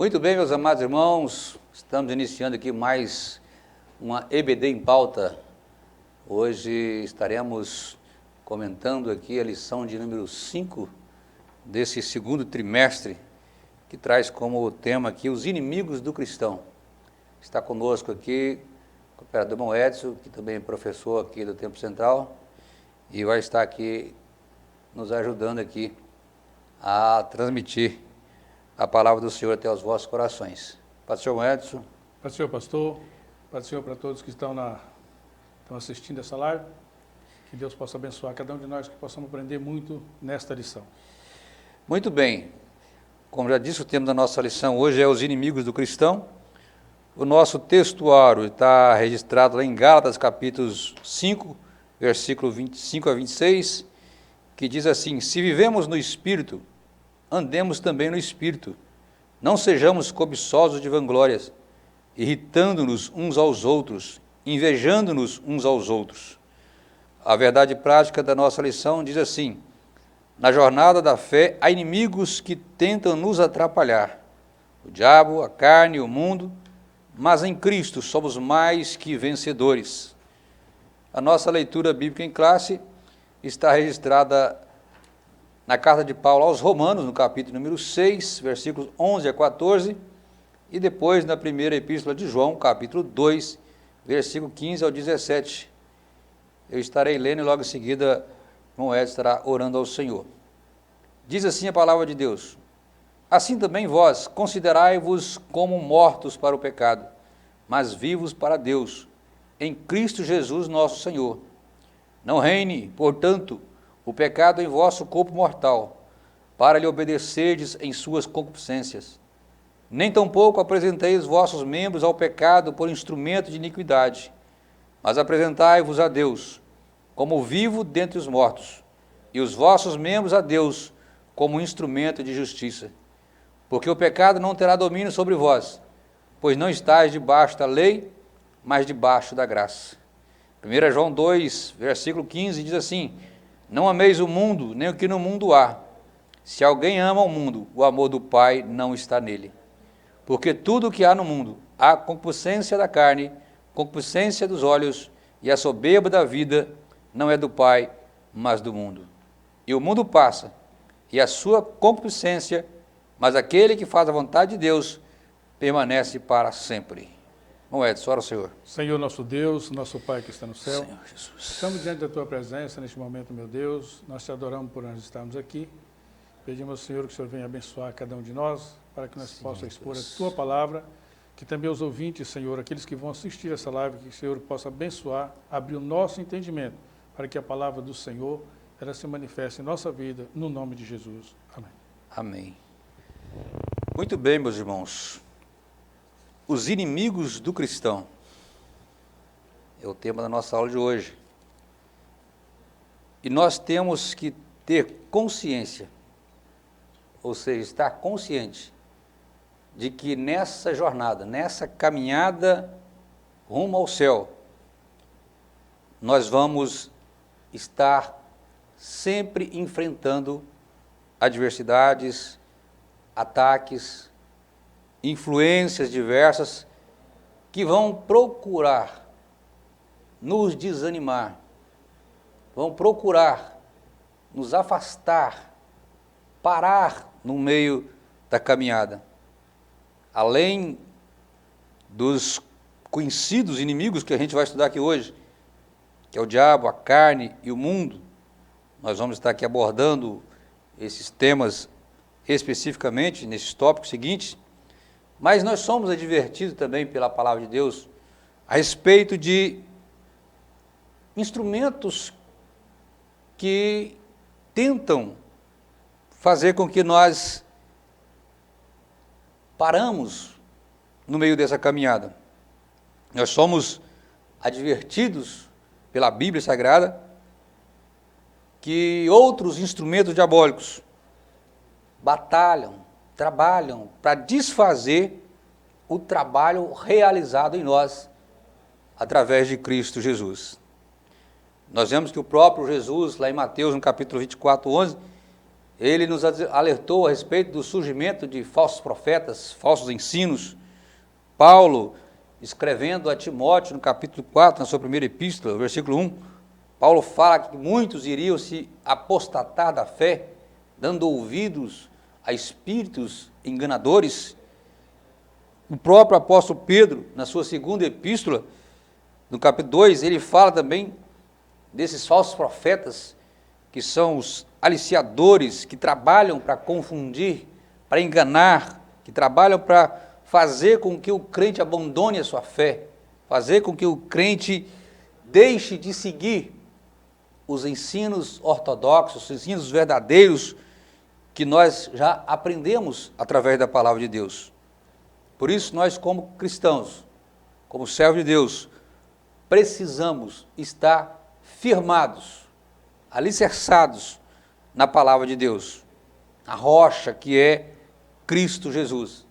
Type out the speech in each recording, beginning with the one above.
Muito bem, meus amados irmãos, estamos iniciando aqui mais uma EBD em pauta. Hoje estaremos comentando aqui a lição de número 5 desse segundo trimestre, que traz como tema aqui os inimigos do cristão. Está conosco aqui o cooperador irmão Edson, que também é professor aqui do Tempo Central, e vai estar aqui nos ajudando aqui a transmitir a palavra do Senhor até os vossos corações. Paz do Senhor, Edson. Paz do Senhor, pastor. Paz do Senhor para todos que estão assistindo essa live. Que Deus possa abençoar cada um de nós, que possamos aprender muito nesta lição. Muito bem. Como já disse, o tema da nossa lição hoje é os inimigos do cristão. O nosso textuário está registrado lá em Gálatas, capítulos 5, versículo 25 a 26, que diz assim: se vivemos no Espírito, andemos também no Espírito. Não sejamos cobiçosos de vanglórias, irritando-nos uns aos outros, invejando-nos uns aos outros. A verdade prática da nossa lição diz assim: na jornada da fé há inimigos que tentam nos atrapalhar. O diabo, a carne, o mundo, mas em Cristo somos mais que vencedores. A nossa leitura bíblica em classe está registrada na carta de Paulo aos Romanos, no capítulo número 6, versículos 11 a 14, e depois na primeira epístola de João, capítulo 2, versículo 15 ao 17. Eu estarei lendo e logo em seguida o irmão Edson estará orando ao Senhor. Diz assim a palavra de Deus: assim também vós, considerai-vos como mortos para o pecado, mas vivos para Deus, em Cristo Jesus nosso Senhor. Não reine, portanto, o pecado em vosso corpo mortal, para lhe obedecerdes em suas concupiscências. Nem tampouco apresenteis vossos membros ao pecado por instrumento de iniquidade, mas apresentai-vos a Deus como vivo dentre os mortos, e os vossos membros a Deus como instrumento de justiça. Porque o pecado não terá domínio sobre vós, pois não estáis debaixo da lei, mas debaixo da graça. 1 João 2, versículo 15, diz assim: não ameis o mundo, nem o que no mundo há. Se alguém ama o mundo, o amor do Pai não está nele. Porque tudo o que há no mundo, a concupiscência da carne, concupiscência dos olhos e a soberba da vida, não é do Pai, mas do mundo. E o mundo passa, e a sua concupiscência, mas aquele que faz a vontade de Deus permanece para sempre. Bom, Edson, ora ao Senhor. Senhor nosso Deus, nosso Pai que está no céu, Senhor Jesus. estamos diante da Tua presença neste momento, meu Deus. Nós te adoramos por nós estarmos aqui. Pedimos ao Senhor que o Senhor venha abençoar cada um de nós, para que nós possamos expor a Tua palavra, que também os ouvintes, Senhor, aqueles que vão assistir essa live, que o Senhor possa abençoar, abrir o nosso entendimento, para que a palavra do Senhor, ela se manifeste em nossa vida, no nome de Jesus. Amém. Amém. Muito bem, meus irmãos. Os inimigos do cristão é o tema da nossa aula de hoje. E nós temos que ter consciência, ou seja, estar consciente de que nessa jornada, nessa caminhada rumo ao céu, nós vamos estar sempre enfrentando adversidades, ataques, influências diversas que vão procurar nos desanimar, vão procurar nos afastar, parar no meio da caminhada. Além dos conhecidos inimigos que a gente vai estudar aqui hoje, que é o diabo, a carne e o mundo, nós vamos estar aqui abordando esses temas especificamente nesses tópicos seguintes. Mas nós somos advertidos também pela palavra de Deus a respeito de instrumentos que tentam fazer com que nós paramos no meio dessa caminhada. Nós somos advertidos pela Bíblia Sagrada que outros instrumentos diabólicos batalham, trabalham para desfazer o trabalho realizado em nós através de Cristo Jesus. Nós vemos que o próprio Jesus, lá em Mateus, no capítulo 24, 11, ele nos alertou a respeito do surgimento de falsos profetas, falsos ensinos. Paulo, escrevendo a Timóteo, no capítulo 4, na sua primeira epístola, versículo 1, Paulo fala que muitos iriam se apostatar da fé, dando ouvidos a espíritos enganadores. O próprio apóstolo Pedro, na sua segunda epístola, no capítulo 2, ele fala também desses falsos profetas, que são os aliciadores, que trabalham para confundir, para enganar, que trabalham para fazer com que o crente abandone a sua fé, fazer com que o crente deixe de seguir os ensinos ortodoxos, os ensinos verdadeiros que nós já aprendemos através da palavra de Deus. Por isso, nós como cristãos, como servos de Deus, precisamos estar firmados, alicerçados na palavra de Deus, a rocha que é Cristo Jesus.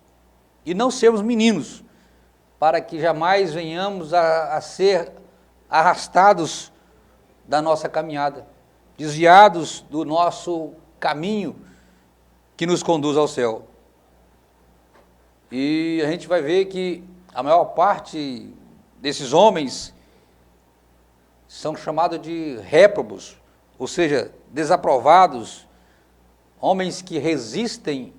E não sermos meninos, para que jamais venhamos a ser arrastados da nossa caminhada, desviados do nosso caminho que nos conduz ao céu. E a gente vai ver que a maior parte desses homens são chamados de réprobos, ou seja, desaprovados, homens que resistem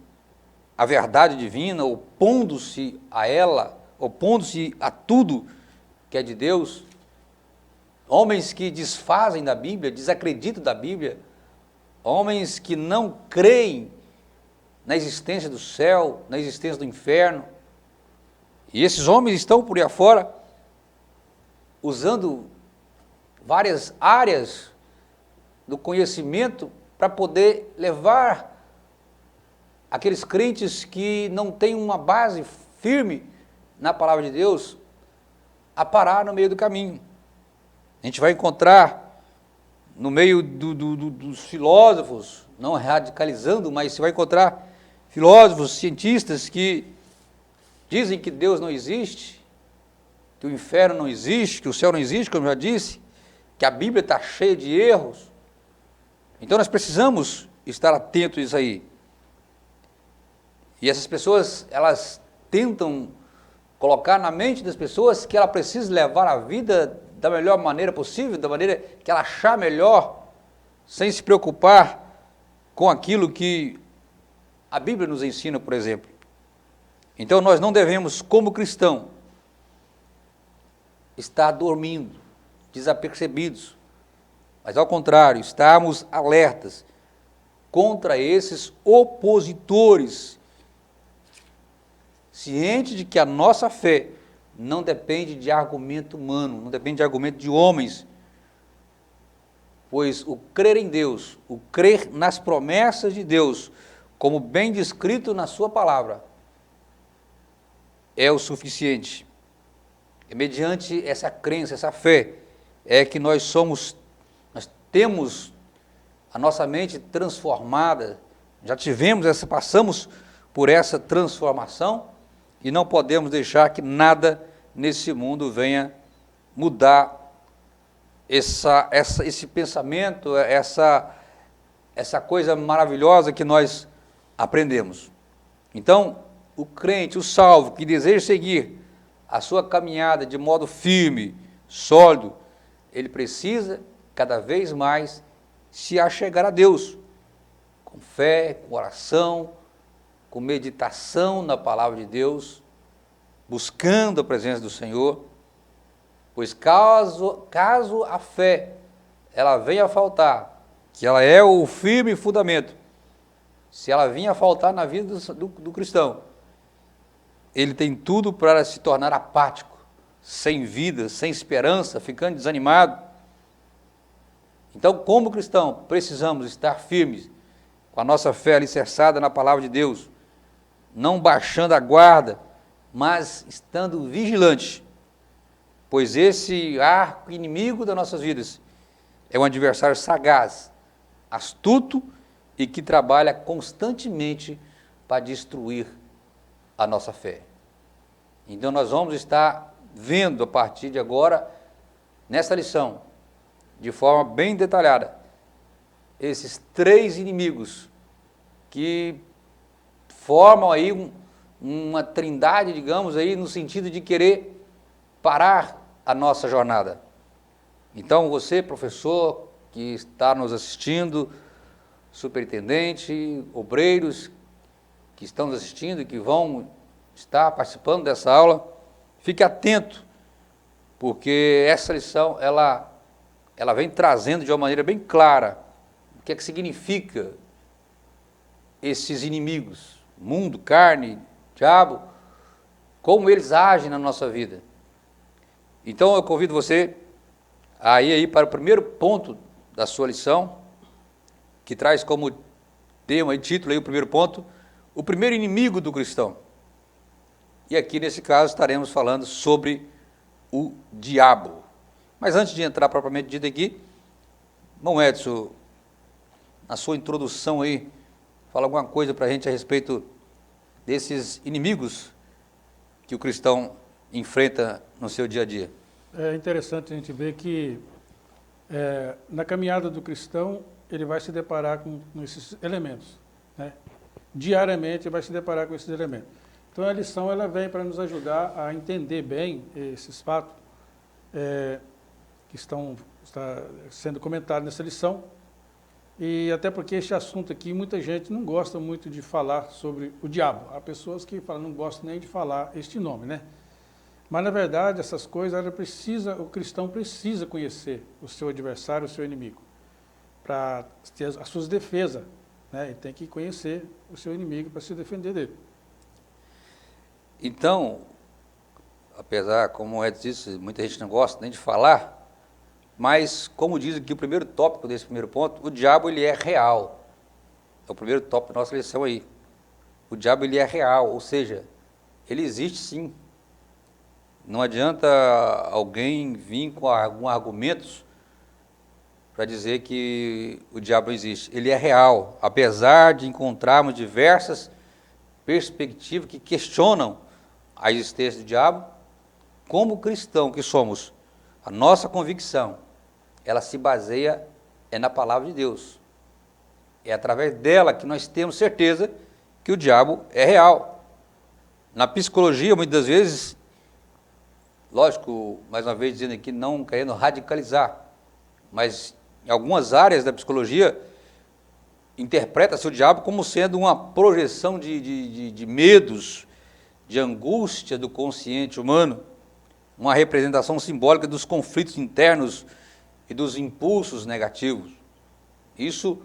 à verdade divina, opondo-se a ela, opondo-se a tudo que é de Deus, homens que desfazem da Bíblia, desacreditam da Bíblia, homens que não creem na existência do céu, na existência do inferno. E esses homens estão por aí afora usando várias áreas do conhecimento para poder levar aqueles crentes que não têm uma base firme na palavra de Deus a parar no meio do caminho. A gente vai encontrar no meio dos filósofos, não radicalizando, mas você vai encontrar filósofos, cientistas que dizem que Deus não existe, que o inferno não existe, que o céu não existe, como eu já disse, que a Bíblia está cheia de erros. Então nós precisamos estar atentos a isso aí. E essas pessoas, elas tentam colocar na mente das pessoas que ela precisa levar a vida da melhor maneira possível, da maneira que ela achar melhor, sem se preocupar com aquilo que a Bíblia nos ensina, por exemplo. Então nós não devemos, como cristão, estar dormindo, desapercebidos, mas ao contrário, estarmos alertas contra esses opositores, ciente de que a nossa fé não depende de argumento humano, não depende de argumento de homens, pois o crer em Deus, o crer nas promessas de Deus, como bem descrito na sua palavra, é o suficiente. É mediante essa crença, essa fé, é que nós temos a nossa mente transformada, passamos por essa transformação e não podemos deixar que nada nesse mundo venha mudar esse pensamento, essa coisa maravilhosa que nós aprendemos. Então, o crente, o salvo, que deseja seguir a sua caminhada de modo firme, sólido, ele precisa cada vez mais se achegar a Deus, com fé, com oração, com meditação na palavra de Deus, buscando a presença do Senhor, pois caso a fé ela venha a faltar, que ela é o firme fundamento, se ela vinha a faltar na vida do cristão, ele tem tudo para se tornar apático, sem vida, sem esperança, ficando desanimado. Então, como cristão, precisamos estar firmes, com a nossa fé alicerçada na palavra de Deus, não baixando a guarda, mas estando vigilante, pois esse arco inimigo das nossas vidas é um adversário sagaz, astuto e que trabalha constantemente para destruir a nossa fé. Então nós vamos estar vendo a partir de agora, nessa lição, de forma bem detalhada, esses três inimigos que formam aí uma trindade, digamos, aí, no sentido de querer parar a nossa jornada. Então, você, professor, que está nos assistindo, superintendente, obreiros que estão nos assistindo e que vão estar participando dessa aula, fique atento, porque essa lição, ela vem trazendo de uma maneira bem clara o que é que significa esses inimigos, mundo, carne, diabo, como eles agem na nossa vida. Então eu convido você a ir aí para o primeiro ponto da sua lição, que traz como tema e título aí o primeiro ponto, o primeiro inimigo do cristão. E aqui nesse caso estaremos falando sobre o diabo. Mas antes de entrar propriamente dito aqui, irmão Edson, na sua introdução aí, fala alguma coisa para a gente a respeito desses inimigos que o cristão enfrenta no seu dia a dia. É interessante a gente ver que na caminhada do cristão ele vai se deparar com esses elementos, né? Diariamente ele vai se deparar com esses elementos. Então a lição ela vem para nos ajudar a entender bem esses fatos que está sendo comentados nessa lição. E até porque este assunto aqui, muita gente não gosta muito de falar sobre o diabo. Há pessoas que falam, não gostam nem de falar este nome, né? Mas, na verdade, essas coisas, o cristão precisa conhecer o seu adversário, o seu inimigo, para ter as suas defesas, né? Ele tem que conhecer o seu inimigo para se defender dele. Então, apesar, como o Edson disse, muita gente não gosta nem de falar, mas, como diz aqui o primeiro tópico desse primeiro ponto, o diabo ele é real. É o primeiro tópico da nossa lição aí. O diabo ele é real, ou seja, ele existe sim. Não adianta alguém vir com alguns argumentos para dizer que o diabo existe. Ele é real, apesar de encontrarmos diversas perspectivas que questionam a existência do diabo. Como cristão que somos, a nossa convicção, ela se baseia na palavra de Deus. É através dela que nós temos certeza que o diabo é real. Na psicologia, muitas vezes, lógico, mais uma vez dizendo aqui, não querendo radicalizar, mas em algumas áreas da psicologia, interpreta-se o diabo como sendo uma projeção de medos, de angústia do consciente humano, uma representação simbólica dos conflitos internos e dos impulsos negativos. Isso,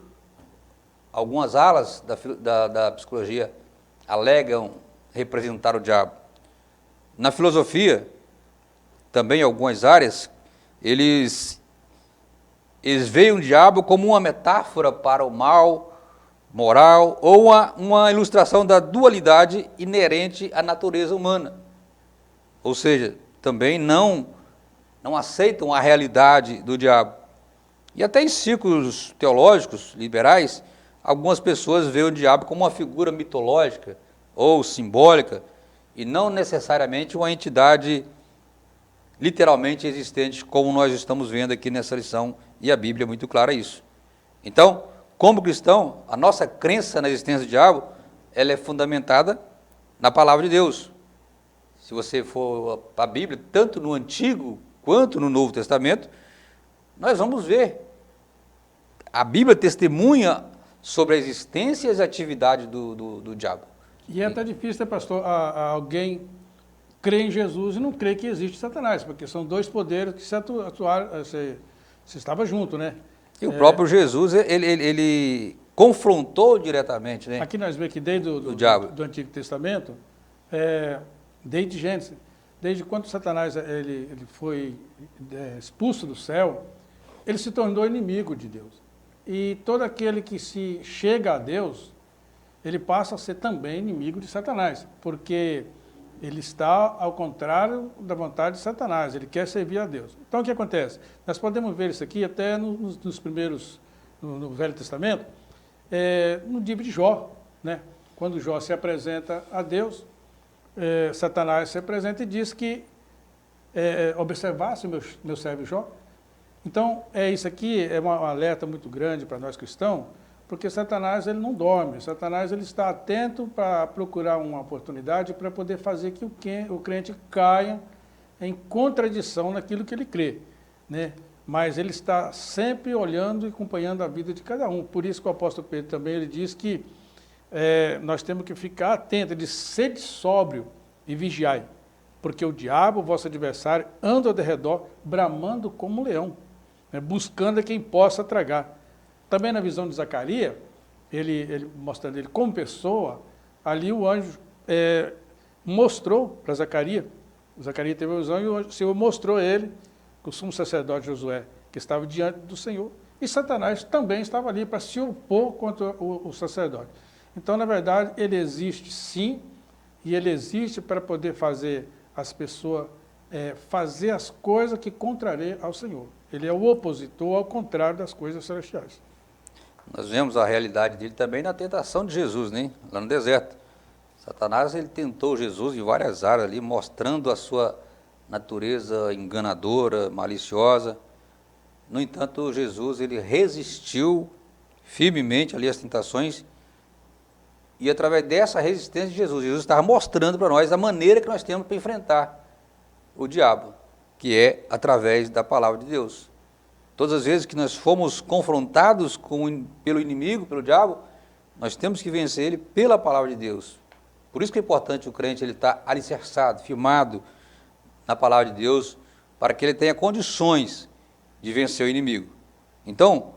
algumas alas da psicologia alegam representar o diabo. Na filosofia, também algumas áreas, eles veem o diabo como uma metáfora para o mal moral ou uma ilustração da dualidade inerente à natureza humana. Ou seja, também não aceitam a realidade do diabo. E até em círculos teológicos, liberais, algumas pessoas veem o diabo como uma figura mitológica ou simbólica e não necessariamente uma entidade literalmente existente, como nós estamos vendo aqui nessa lição, e a Bíblia é muito clara isso. Então, como cristão, a nossa crença na existência do diabo, ela é fundamentada na palavra de Deus. Se você for para a Bíblia, tanto no Antigo quanto no Novo Testamento, nós vamos ver. A Bíblia testemunha sobre a existência e as atividades do diabo. E é até difícil, né, pastor, alguém crer em Jesus e não crer que existe Satanás, porque são dois poderes que se estava junto, né? E o próprio Jesus, ele confrontou diretamente, né? Aqui nós vemos que desde do Antigo Testamento, desde Gênesis, desde quando Satanás ele foi expulso do céu, ele se tornou inimigo de Deus. E todo aquele que se chega a Deus, ele passa a ser também inimigo de Satanás, porque ele está ao contrário da vontade de Satanás, ele quer servir a Deus. Então o que acontece? Nós podemos ver isso aqui até nos primeiros, no Velho Testamento, no livro de Jó, né? Quando Jó se apresenta a Deus, Satanás se apresenta e diz que observasse o meu servo Jó. Então, isso aqui é um alerta muito grande para nós cristãos, Porque Satanás ele não dorme, Satanás ele está atento para procurar uma oportunidade para poder fazer que o crente caia em contradição naquilo que ele crê, né? Mas ele está sempre olhando e acompanhando a vida de cada um. Por isso que o apóstolo Pedro também ele diz que nós temos que ficar atentos, de sede sóbrio e vigiai, porque o diabo, vosso adversário, anda ao derredor, bramando como um leão, né? Buscando a quem possa tragar. Também na visão de Zacarias, ele mostrando ele como pessoa, ali o anjo mostrou para Zacarias, Zacarias teve a visão e o Senhor mostrou a ele, que o sumo sacerdote Josué, que estava diante do Senhor, e Satanás também estava ali para se opor contra o sacerdote. Então, na verdade, ele existe sim, e ele existe para poder fazer as pessoas fazer as coisas que contrariam ao Senhor. Ele é o opositor ao contrário das coisas celestiais. Nós vemos a realidade dele também na tentação de Jesus, né? Lá no deserto. Satanás ele tentou Jesus em várias áreas ali, mostrando a sua natureza enganadora, maliciosa. No entanto, Jesus ele resistiu firmemente ali às tentações, e através dessa resistência de Jesus estava mostrando para nós a maneira que nós temos para enfrentar o diabo, que é através da palavra de Deus. Todas as vezes que nós fomos confrontados pelo inimigo, pelo diabo, nós temos que vencer ele pela palavra de Deus. Por isso que é importante o crente ele estar alicerçado, firmado na palavra de Deus, para que ele tenha condições de vencer o inimigo. Então,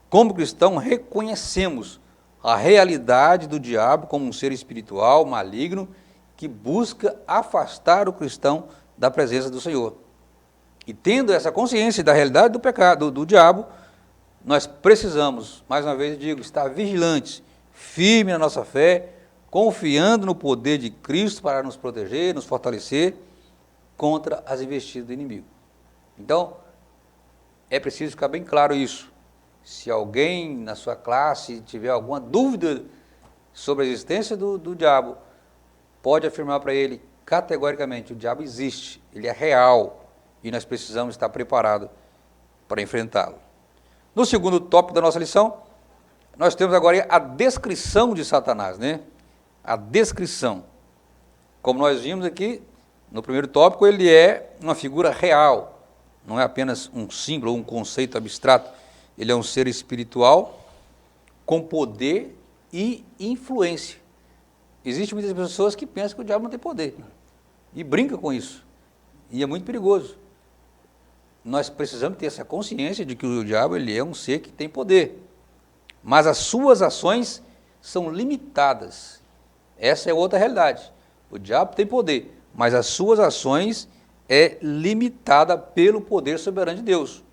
como cristão, reconhecemos a realidade do diabo como um ser espiritual, maligno, que busca afastar o cristão da presença do Senhor. E tendo essa consciência da realidade do pecado, do diabo, nós precisamos, mais uma vez digo, estar vigilantes, firme na nossa fé, confiando no poder de Cristo para nos proteger, nos fortalecer contra as investidas do inimigo. Então, é preciso ficar bem claro isso. Se alguém na sua classe tiver alguma dúvida sobre a existência do diabo, pode afirmar para ele categoricamente, o diabo existe, ele é real, e nós precisamos estar preparados para enfrentá-lo. No segundo tópico da nossa lição, nós temos agora a descrição de Satanás, né? A descrição. Como nós vimos aqui, no primeiro tópico, ele é uma figura real, não é apenas um símbolo ou um conceito abstrato, ele é um ser espiritual com poder e influência. Existem muitas pessoas que pensam que o diabo não tem poder e brincam com isso, e é muito perigoso. Nós precisamos ter essa consciência de que o diabo ele é um ser que tem poder, mas as suas ações são limitadas. Essa é outra realidade. O diabo tem poder, mas as suas ações é limitada pelo poder soberano de Deus.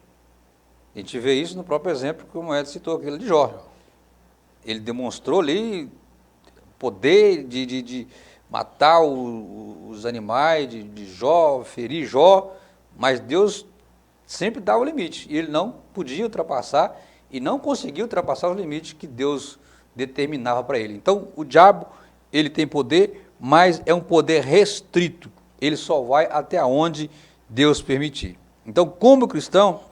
A gente vê isso no próprio exemplo que o Moedas citou, aquele de Jó. Ele demonstrou ali poder de matar os animais, de Jó, ferir Jó, mas Deus sempre dava o limite, e ele não podia ultrapassar, e não conseguia ultrapassar os limites que Deus determinava para ele. Então, o diabo, ele tem poder, mas é um poder restrito, ele só vai até onde Deus permitir. Então, como cristão,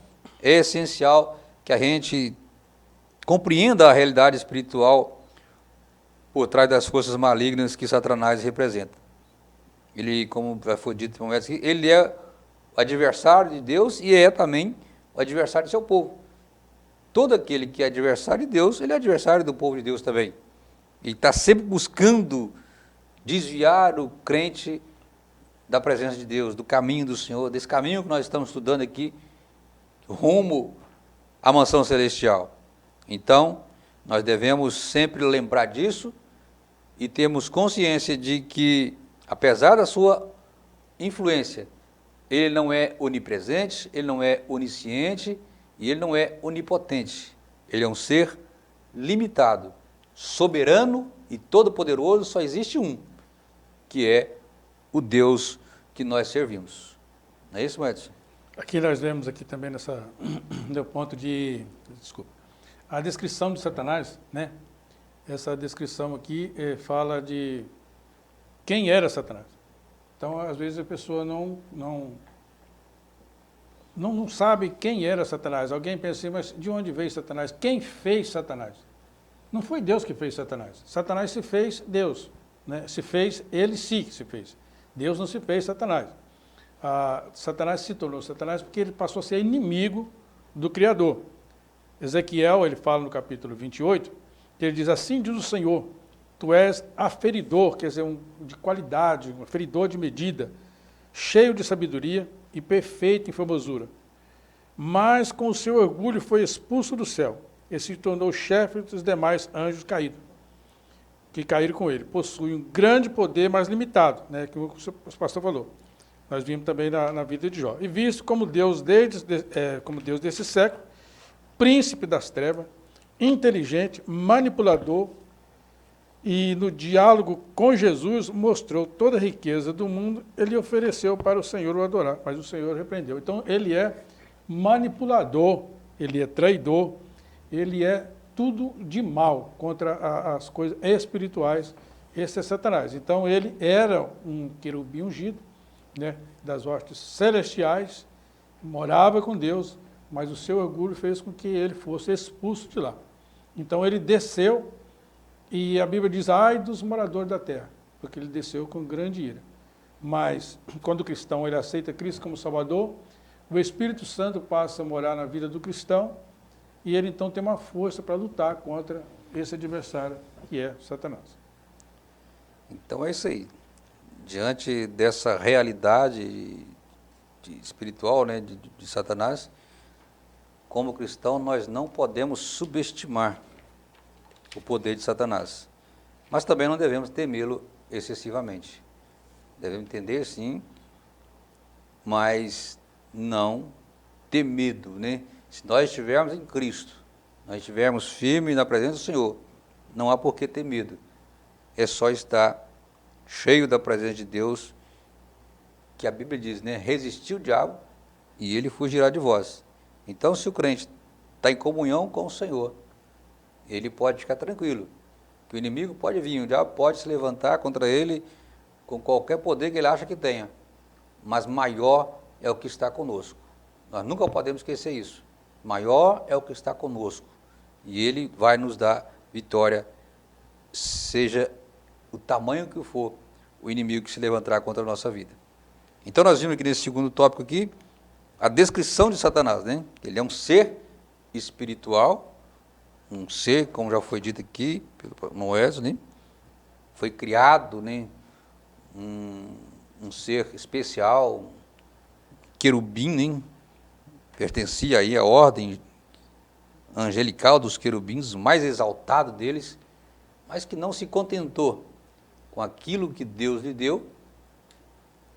é essencial que a gente compreenda a realidade espiritual por trás das forças malignas que Satanás representa. Ele, como já foi dito, ele é o adversário de Deus e é também o adversário do seu povo. Todo aquele que é adversário de Deus, ele é adversário do povo de Deus também. Ele está sempre buscando desviar o crente da presença de Deus, do caminho do Senhor, desse caminho que nós estamos estudando aqui, rumo à mansão celestial. Então, nós devemos sempre lembrar disso e termos consciência de que, apesar da sua influência, ele não é onipresente, ele não é onisciente e ele não é onipotente. Ele é um ser limitado, soberano e todo-poderoso. Só existe um, que é o Deus que nós servimos. Não é isso, Edson? Aqui nós vemos aqui também no ponto de, a descrição de Satanás, né? Essa descrição aqui fala de quem era Satanás. Então, às vezes a pessoa não sabe quem era Satanás. Alguém pensa assim, mas de onde veio Satanás? Quem fez Satanás? Não foi Deus que fez Satanás. Satanás se fez Deus, né? Se fez, ele se fez. Deus não se fez Satanás. Satanás se tornou Satanás porque ele passou a ser inimigo do Criador. Ezequiel, ele fala no capítulo 28, que ele diz, assim diz o Senhor, tu és aferidor, quer dizer, de qualidade, um aferidor de medida, cheio de sabedoria e perfeito em formosura. Mas com o seu orgulho foi expulso do céu, e se tornou chefe dos demais anjos caídos, que caíram com ele. Possui um grande poder, mas limitado, né, que o pastor falou. Nós vimos também na vida de Jó. E visto como Deus desse século, príncipe das trevas, inteligente, manipulador, e no diálogo com Jesus mostrou toda a riqueza do mundo, ele ofereceu para o Senhor o adorar, mas o Senhor repreendeu. Então ele é manipulador, ele é traidor, ele é tudo de mal contra as coisas espirituais. Esse é Satanás. Então ele era um querubim ungido, né, das hostes celestiais, morava com Deus, mas o seu orgulho fez com que ele fosse expulso de lá. Então ele desceu, e a Bíblia diz, ai dos moradores da terra, porque ele desceu com grande ira. Mas quando o cristão ele aceita Cristo como Salvador, o Espírito Santo passa a morar na vida do cristão, e ele então tem uma força para lutar contra esse adversário, que é Satanás. Então é isso aí. Diante dessa realidade espiritual, né, de Satanás, como cristão, nós não podemos subestimar o poder de Satanás. Mas também não devemos temê-lo excessivamente. Devemos entender, sim, mas não ter medo, né? Se nós estivermos em Cristo, nós estivermos firmes na presença do Senhor, não há por que ter medo. É só estar cheio da presença de Deus, que a Bíblia diz, né? Resistir o diabo e ele fugirá de vós. Então, se o crente está em comunhão com o Senhor, ele pode ficar tranquilo, que o inimigo pode vir, o diabo pode se levantar contra ele com qualquer poder que ele acha que tenha, mas maior é o que está conosco. Nós nunca podemos esquecer isso. Maior é o que está conosco, e ele vai nos dar vitória, seja o tamanho que for o inimigo que se levantar contra a nossa vida. Então nós vimos aqui nesse segundo tópico aqui, a descrição de Satanás, né? Ele é um ser espiritual, um ser, como já foi dito aqui, no Wesley, né? Foi criado, né? Um ser especial, querubim, né? Pertencia aí à ordem angelical dos querubins, o mais exaltado deles, mas que não se contentou com aquilo que Deus lhe deu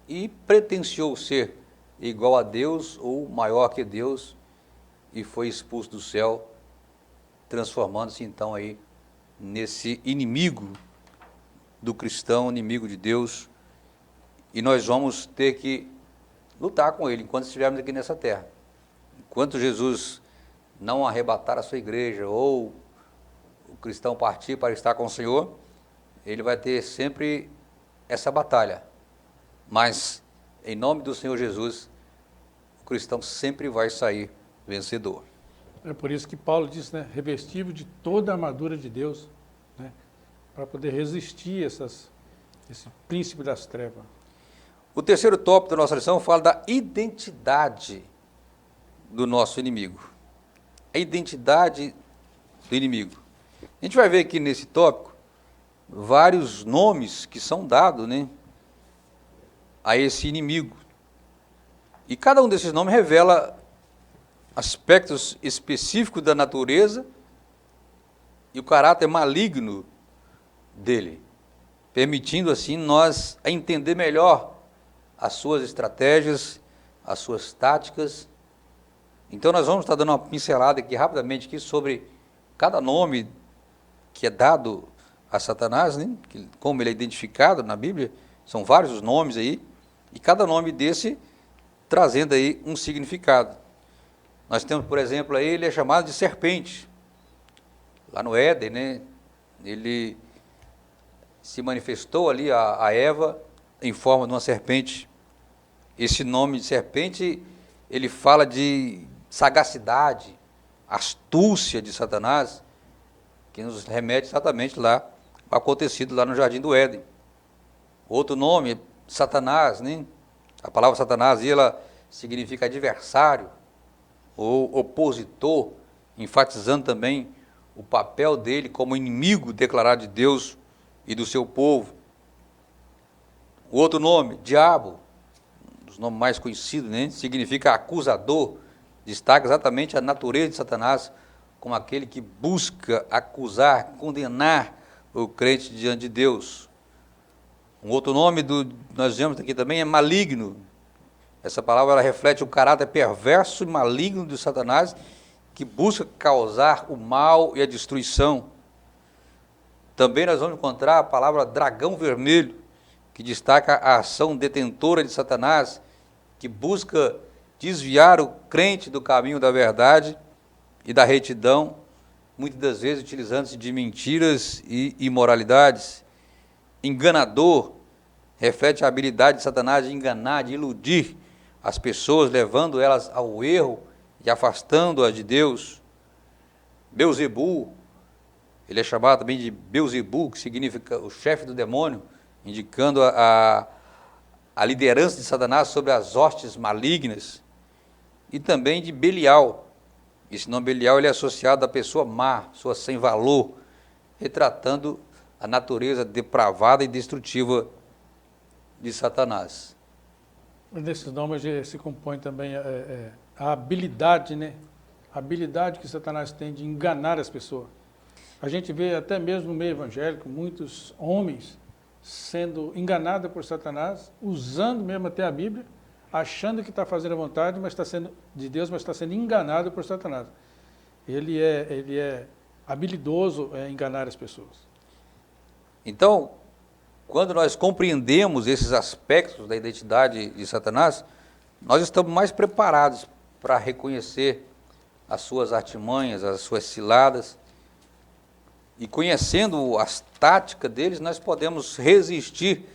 e pretenciou ser igual a Deus ou maior que Deus, e foi expulso do céu, transformando-se então aí nesse inimigo do cristão, inimigo de Deus, e nós vamos ter que lutar com ele enquanto estivermos aqui nessa terra. Enquanto Jesus não arrebatar a sua igreja ou o cristão partir para estar com o Senhor, ele vai ter sempre essa batalha. Mas, em nome do Senhor Jesus, o cristão sempre vai sair vencedor. É por isso que Paulo diz, né, revestido de toda a armadura de Deus, né, para poder resistir esse príncipe das trevas. O terceiro tópico da nossa lição fala da identidade do nosso inimigo. A identidade do inimigo. A gente vai ver aqui nesse tópico vários nomes que são dados, né, a esse inimigo. E cada um desses nomes revela aspectos específicos da natureza e o caráter maligno dele, permitindo assim nós entender melhor as suas estratégias, as suas táticas. Então nós vamos estar dando uma pincelada aqui rapidamente aqui sobre cada nome que é dado a Satanás, né? Como ele é identificado na Bíblia, são vários os nomes aí, e cada nome desse trazendo aí um significado. Nós temos, por exemplo, aí, ele é chamado de serpente. Lá no Éden, né? Ele se manifestou ali a Eva em forma de uma serpente. Esse nome de serpente, ele fala de sagacidade, astúcia de Satanás, que nos remete exatamente lá ao acontecido lá no Jardim do Éden. Outro nome, Satanás, né? A palavra Satanás, ela significa adversário ou opositor, enfatizando também o papel dele como inimigo declarado de Deus e do seu povo. O outro nome, diabo, um dos nomes mais conhecidos, né? Significa acusador, destaca exatamente a natureza de Satanás como aquele que busca acusar, condenar o crente diante de Deus. Um outro nome nós vemos aqui também é maligno. Essa palavra ela reflete o caráter perverso e maligno de Satanás, que busca causar o mal e a destruição. Também nós vamos encontrar a palavra dragão vermelho, que destaca a ação detentora de Satanás, que busca desviar o crente do caminho da verdade e da retidão, muitas das vezes utilizando-se de mentiras e imoralidades. Enganador reflete a habilidade de Satanás de enganar, de iludir as pessoas, levando elas ao erro e afastando-as de Deus. Belzebu, ele é chamado também de Belzebu, que significa o chefe do demônio, indicando a liderança de Satanás sobre as hostes malignas. E também de Belial. Esse nome Belial ele é associado à pessoa má, pessoa sem valor, retratando a natureza depravada e destrutiva de Satanás. Desses nomes se compõe também a habilidade, né? A habilidade que Satanás tem de enganar as pessoas. A gente vê até mesmo no meio evangélico muitos homens sendo enganados por Satanás, usando mesmo até a Bíblia, achando que está fazendo a vontade de Deus, mas está sendo enganado por Satanás. Ele é habilidoso em enganar as pessoas. Então, quando nós compreendemos esses aspectos da identidade de Satanás, nós estamos mais preparados para reconhecer as suas artimanhas, as suas ciladas, e conhecendo as táticas deles, nós podemos resistir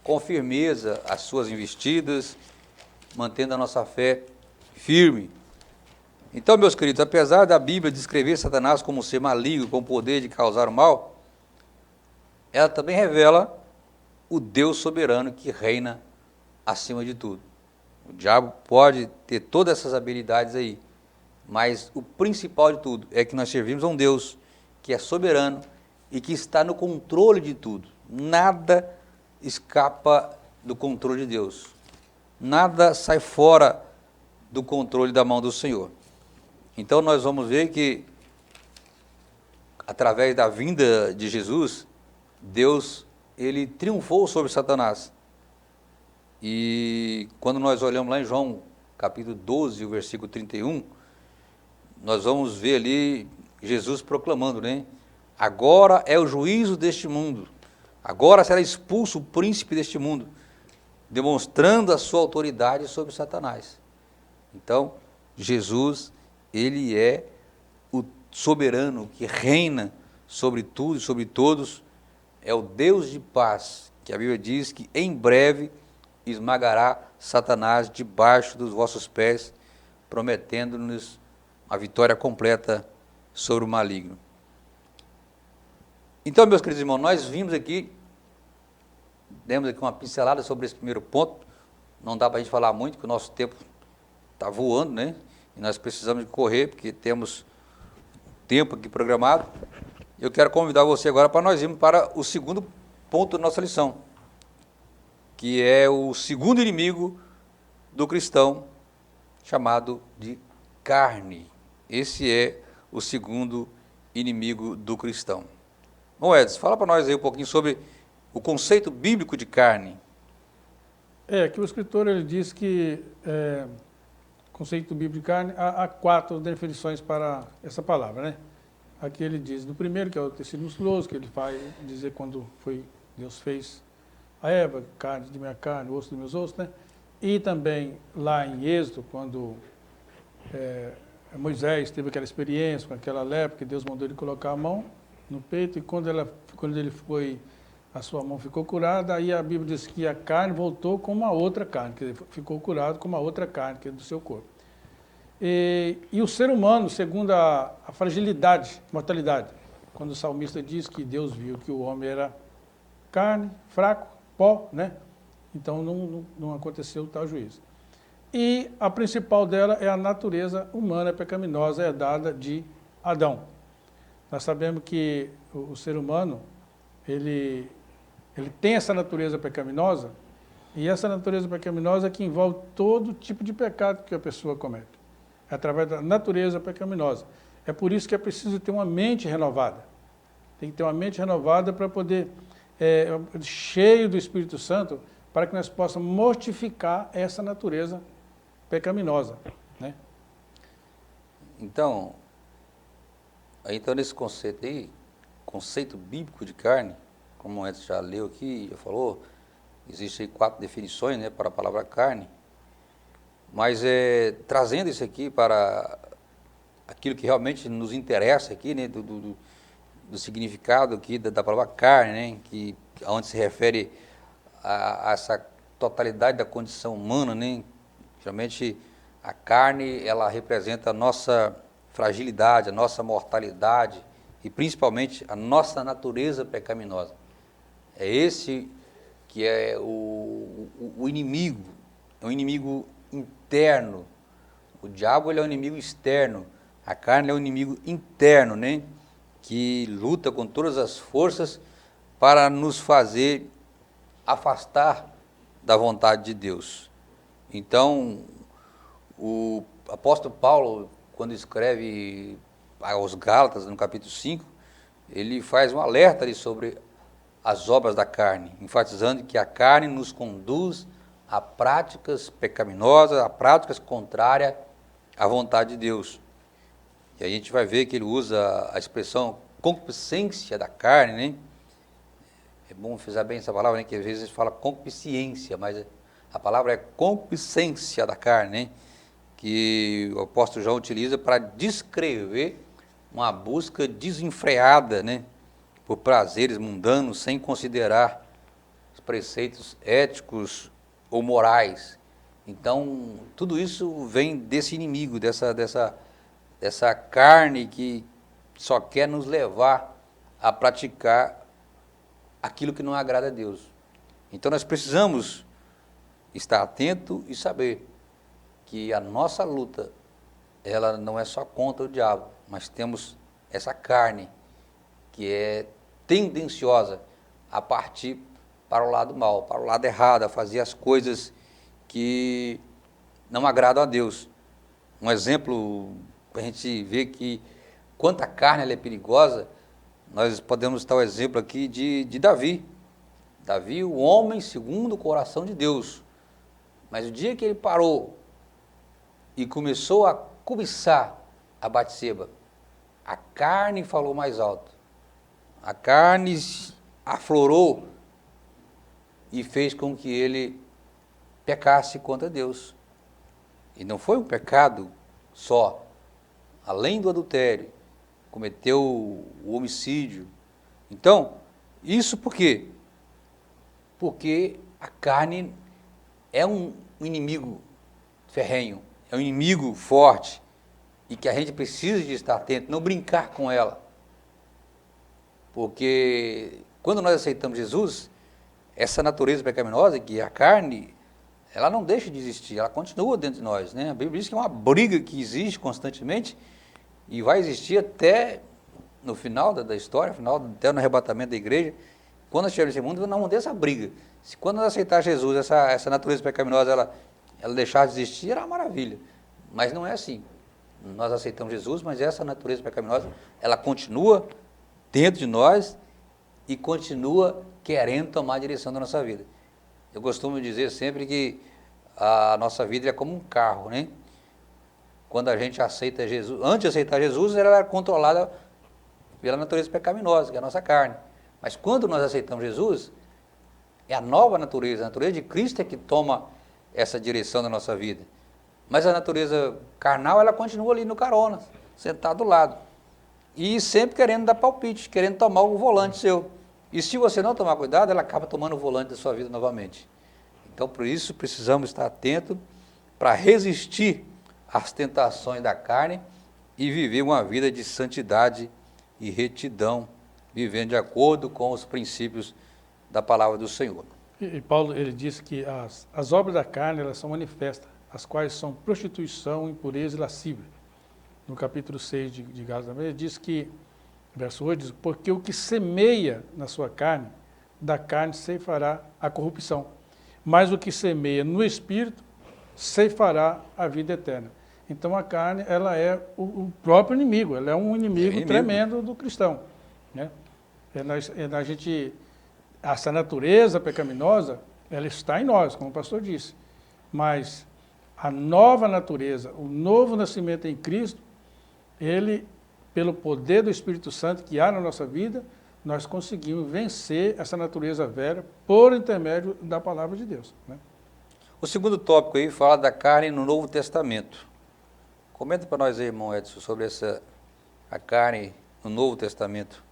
com firmeza às suas investidas, mantendo a nossa fé firme. Então, meus queridos, apesar da Bíblia descrever Satanás como um ser maligno, com o poder de causar o mal, ela também revela o Deus soberano que reina acima de tudo. O diabo pode ter todas essas habilidades aí, mas o principal de tudo é que nós servimos a um Deus que é soberano e que está no controle de tudo. Nada escapa do controle de Deus. Nada sai fora do controle da mão do Senhor. Então nós vamos ver que, através da vinda de Jesus, Deus ele triunfou sobre Satanás. E quando nós olhamos lá em João, capítulo 12, o versículo 31, nós vamos ver ali Jesus proclamando, né? Agora é o juízo deste mundo. Agora será expulso o príncipe deste mundo, demonstrando a sua autoridade sobre Satanás. Então, Jesus, ele é o soberano que reina sobre tudo e sobre todos, é o Deus de paz, que a Bíblia diz que em breve esmagará Satanás debaixo dos vossos pés, prometendo-nos a vitória completa sobre o maligno. Então, meus queridos irmãos, nós vimos aqui, demos aqui uma pincelada sobre esse primeiro ponto. Não dá para a gente falar muito, porque o nosso tempo está voando, né? E nós precisamos de correr, porque temos tempo aqui programado. Eu quero convidar você agora para nós irmos para o segundo ponto da nossa lição, que é o segundo inimigo do cristão, chamado de carne. Esse é o segundo inimigo do cristão. Bom, Edson, fala para nós aí um pouquinho sobre o conceito bíblico de carne. Que o escritor ele diz que conceito bíblico de carne, há 4 definições para essa palavra, né? Aqui ele diz, do primeiro, que é o tecido musculoso, que ele vai dizer quando Deus fez a Eva, carne de minha carne, osso dos meus ossos, né? E também lá em Êxodo, quando Moisés teve aquela experiência com aquela lepra, que Deus mandou ele colocar a mão no peito, e quando ele foi, a sua mão ficou curada, aí a Bíblia diz que a carne voltou com uma outra carne, que ficou curado com uma outra carne, que é do seu corpo. E o ser humano, segundo a fragilidade, mortalidade, quando o salmista diz que Deus viu que o homem era carne, fraco, pó, né? Então não aconteceu tal juízo. E a principal dela é a natureza humana pecaminosa herdada de Adão. Nós sabemos que o ser humano, ele tem essa natureza pecaminosa, e essa natureza pecaminosa que envolve todo tipo de pecado que a pessoa comete. É através da natureza pecaminosa. É por isso que é preciso ter uma mente renovada. Tem que ter uma mente renovada para poder, cheio do Espírito Santo, para que nós possamos mortificar essa natureza pecaminosa, né? Então nesse conceito aí, conceito bíblico de carne, como o Edson já leu aqui, já falou, existem 4 definições, né, para a palavra carne, mas trazendo isso aqui para aquilo que realmente nos interessa aqui, né, do significado aqui da palavra carne, né, onde se refere a essa totalidade da condição humana, né? Geralmente a carne, ela representa a nossa fragilidade, a nossa mortalidade e principalmente a nossa natureza pecaminosa. É esse que é o inimigo, é um inimigo interno. O diabo, ele é um inimigo externo, a carne é um inimigo interno, né? Que luta com todas as forças para nos fazer afastar da vontade de Deus. Então, o apóstolo Paulo, quando escreve aos Gálatas, no capítulo 5, ele faz um alerta ali sobre as obras da carne, enfatizando que a carne nos conduz a práticas pecaminosas, a práticas contrárias à vontade de Deus. E a gente vai ver que ele usa a expressão concupiscência da carne, né? É bom frisar bem essa palavra, né? Que às vezes fala concupiscência, mas a palavra é concupiscência da carne, né? Que o apóstolo João utiliza para descrever uma busca desenfreada, né, por prazeres mundanos, sem considerar os preceitos éticos ou morais. Então, tudo isso vem desse inimigo, dessa carne que só quer nos levar a praticar aquilo que não agrada a Deus. Então, nós precisamos estar atento e saber que a nossa luta, ela não é só contra o diabo, mas temos essa carne que é tendenciosa a partir para o lado mal, para o lado errado, a fazer as coisas que não agradam a Deus. Um exemplo para a gente ver que quanto a carne ela é perigosa, nós podemos citar o exemplo aqui de Davi. Davi, o homem segundo o coração de Deus. Mas o dia que ele parou e começou a cobiçar a Batseba, a carne falou mais alto. A carne aflorou e fez com que ele pecasse contra Deus. E não foi um pecado só. Além do adultério, cometeu o homicídio. Então, isso por quê? Porque a carne é um inimigo ferrenho, é um inimigo forte e que a gente precisa de estar atento, não brincar com ela. Porque quando nós aceitamos Jesus, essa natureza pecaminosa, que é a carne, ela não deixa de existir, ela continua dentro de nós, né? A Bíblia diz que é uma briga que existe constantemente e vai existir até no final da história, até no arrebatamento da igreja. Quando nós estivermos nesse mundo, não vamos ter essa briga. Se quando nós aceitar Jesus, essa natureza pecaminosa, ela deixar de existir, era uma maravilha. Mas não é assim. Nós aceitamos Jesus, mas essa natureza pecaminosa, ela continua dentro de nós e continua querendo tomar a direção da nossa vida. Eu costumo dizer sempre que a nossa vida é como um carro, né? Quando a gente aceita Jesus, antes de aceitar Jesus, ela era controlada pela natureza pecaminosa, que é a nossa carne. Mas quando nós aceitamos Jesus, é a nova natureza, a natureza de Cristo é que toma essa direção da nossa vida. Mas a natureza carnal, ela continua ali no carona, sentada do lado. E sempre querendo dar palpite, querendo tomar o volante seu. E se você não tomar cuidado, ela acaba tomando o volante da sua vida novamente. Então, por isso, precisamos estar atentos para resistir às tentações da carne e viver uma vida de santidade e retidão vivendo de acordo com os princípios da palavra do Senhor. E Paulo, ele diz que as obras da carne, elas são manifestas, as quais são prostituição, impureza e lascívia. No capítulo 6 de Gálatas, ele diz que, verso 8, diz, porque o que semeia na sua carne, da carne ceifará a corrupção, mas o que semeia no Espírito, ceifará a vida eterna. Então a carne, ela é o próprio inimigo, ela é um inimigo tremendo do cristão, né? Essa natureza pecaminosa, ela está em nós, como o pastor disse, mas a nova natureza, o novo nascimento em Cristo, ele, pelo poder do Espírito Santo que há na nossa vida, nós conseguimos vencer essa natureza velha por intermédio da palavra de Deus, né? O segundo tópico aí fala da carne no Novo Testamento. Comenta para nós aí, irmão Edson, sobre a carne no Novo Testamento.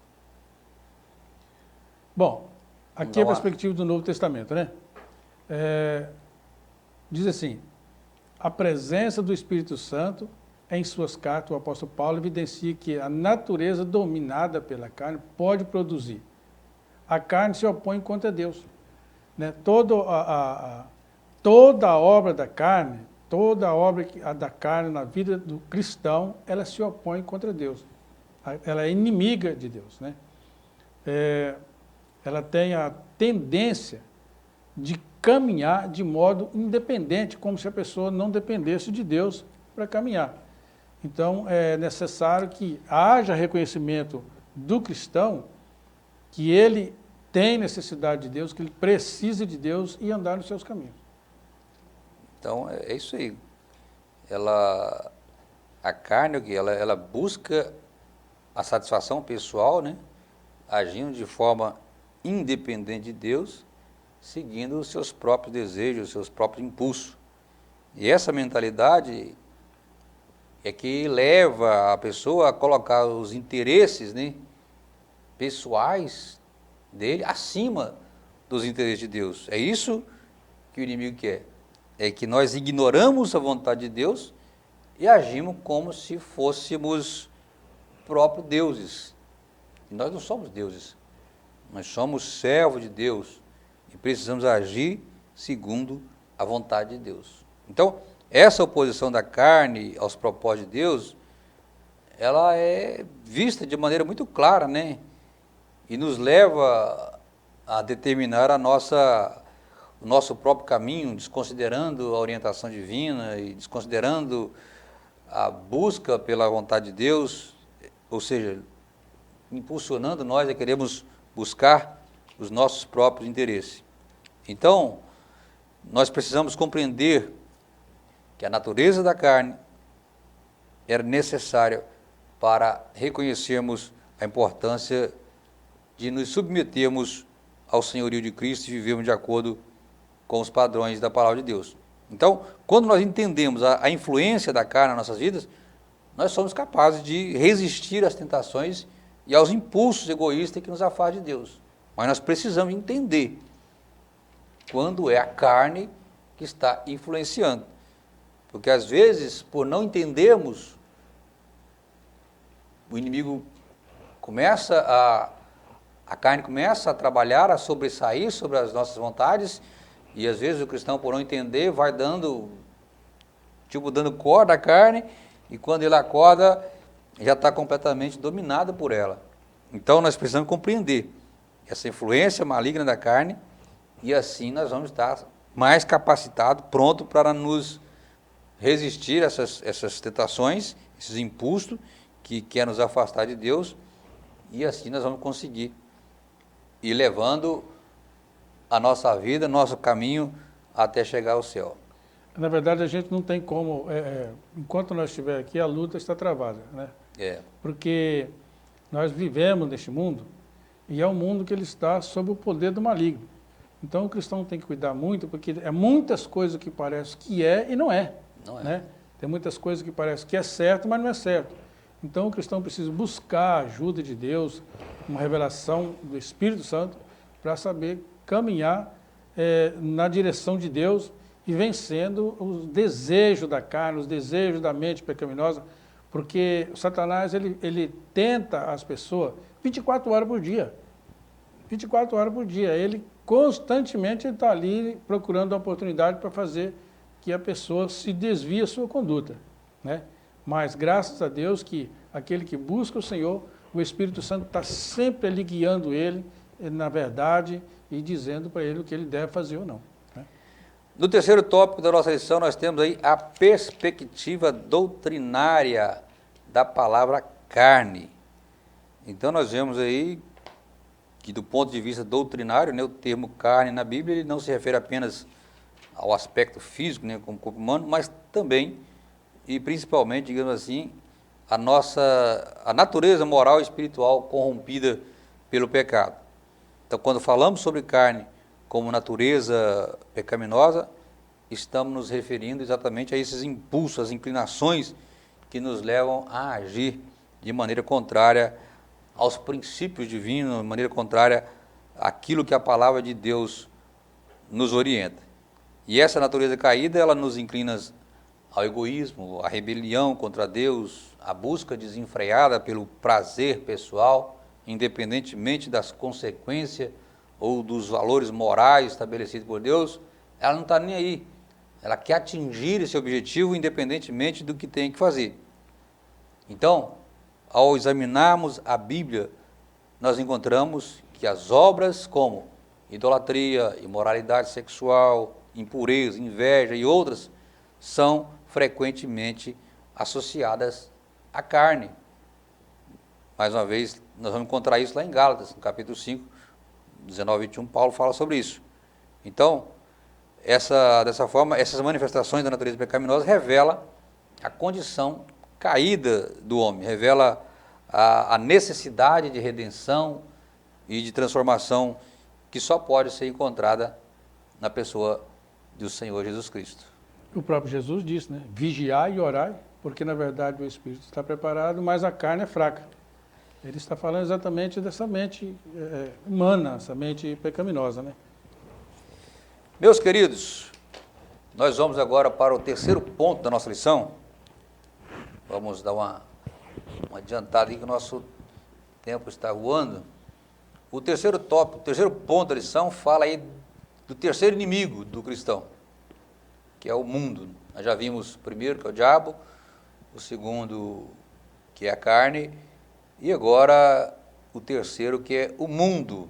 Bom, aqui é a perspectiva do Novo Testamento, né? Diz assim, a presença do Espírito Santo em suas cartas, o apóstolo Paulo evidencia que a natureza dominada pela carne pode produzir. A carne se opõe contra Deus, né? Toda a obra da carne, toda a obra da carne na vida do cristão, ela se opõe contra Deus. Ela é inimiga de Deus, né? Ela tem a tendência de caminhar de modo independente, como se a pessoa não dependesse de Deus para caminhar. Então, é necessário que haja reconhecimento do cristão que ele tem necessidade de Deus, que ele precisa de Deus e andar nos seus caminhos. Então, é isso aí. A carne, ela busca a satisfação pessoal, né? Agindo de forma independente de Deus, seguindo os seus próprios desejos, os seus próprios impulsos. E essa mentalidade é que leva a pessoa a colocar os interesses, né, pessoais dele acima dos interesses de Deus. É isso que o inimigo quer. É que nós ignoramos a vontade de Deus e agimos como se fôssemos próprios deuses. E nós não somos deuses. Nós somos servos de Deus e precisamos agir segundo a vontade de Deus. Então, essa oposição da carne aos propósitos de Deus, ela é vista de maneira muito clara, né? E nos leva a determinar o nosso próprio caminho, desconsiderando a orientação divina e desconsiderando a busca pela vontade de Deus, ou seja, impulsionando nós a queremos buscar os nossos próprios interesses. Então, nós precisamos compreender que a natureza da carne era necessária para reconhecermos a importância de nos submetermos ao senhorio de Cristo e vivermos de acordo com os padrões da palavra de Deus. Então, quando nós entendemos a influência da carne nas nossas vidas, nós somos capazes de resistir às tentações e aos impulsos egoístas que nos afastam de Deus. Mas nós precisamos entender quando é a carne que está influenciando. Porque às vezes, por não entendermos, o inimigo a carne começa a trabalhar, a sobressair sobre as nossas vontades, e às vezes o cristão, por não entender, vai dando corda à carne, e quando ele acorda, já está completamente dominado por ela. Então nós precisamos compreender essa influência maligna da carne, e assim nós vamos estar mais capacitados, prontos para nos resistir a essas tentações, esses impulsos que querem nos afastar de Deus, e assim nós vamos conseguir ir levando a nossa vida, nosso caminho até chegar ao céu. Na verdade, a gente não tem como, enquanto nós estivermos aqui, a luta está travada, né? Porque nós vivemos neste mundo, e é um mundo que ele está sob o poder do maligno. Então o cristão tem que cuidar muito, porque é muitas coisas que parece que é e não é. Né? Tem muitas coisas que parece que é certo, mas não é certo. Então o cristão precisa buscar a ajuda de Deus, uma revelação do Espírito Santo, para saber caminhar na direção de Deus e vencendo os desejos da carne, os desejos da mente pecaminosa, porque Satanás ele tenta as pessoas 24 horas por dia. 24 horas por dia. Ele constantemente está ali procurando a oportunidade para fazer que a pessoa se desvie a sua conduta, né? Mas graças a Deus que aquele que busca o Senhor, o Espírito Santo está sempre ali guiando ele, na verdade, e dizendo para ele o que ele deve fazer ou não, né? No terceiro tópico da nossa lição, nós temos aí a perspectiva doutrinária da palavra carne. Então nós vemos aí que do ponto de vista doutrinário, né, o termo carne na Bíblia ele não se refere apenas ao aspecto físico, né, como corpo humano, mas também e principalmente, digamos assim, a natureza moral e espiritual corrompida pelo pecado. Então, quando falamos sobre carne como natureza pecaminosa, estamos nos referindo exatamente a esses impulsos, as inclinações que nos levam a agir de maneira contrária aos princípios divinos, de maneira contrária àquilo que a palavra de Deus nos orienta. E essa natureza caída, ela nos inclina ao egoísmo, à rebelião contra Deus, à busca desenfreada pelo prazer pessoal, independentemente das consequências ou dos valores morais estabelecidos por Deus, ela não está nem aí. Ela quer atingir esse objetivo independentemente do que tem que fazer. Então, ao examinarmos a Bíblia, nós encontramos que as obras como idolatria, imoralidade sexual, impureza, inveja e outras são frequentemente associadas à carne. Mais uma vez, nós vamos encontrar isso lá em Gálatas, no capítulo 5, 19 e 21, Paulo fala sobre isso. Então, dessa forma, essas manifestações da natureza pecaminosa revelam a condição caída do homem, revela a necessidade de redenção e de transformação que só pode ser encontrada na pessoa do Senhor Jesus Cristo. O próprio Jesus disse, né? Vigiai e orai, porque na verdade o Espírito está preparado, mas a carne é fraca. Ele está falando exatamente dessa mente humana, essa mente pecaminosa, né? Meus queridos, nós vamos agora para o terceiro ponto da nossa lição. Vamos dar uma adiantada aí que o nosso tempo está voando. O terceiro tópico, o terceiro ponto da lição fala aí do terceiro inimigo do cristão, que é o mundo. Nós já vimos o primeiro, que é o diabo, o segundo, que é a carne, e agora o terceiro, que é o mundo.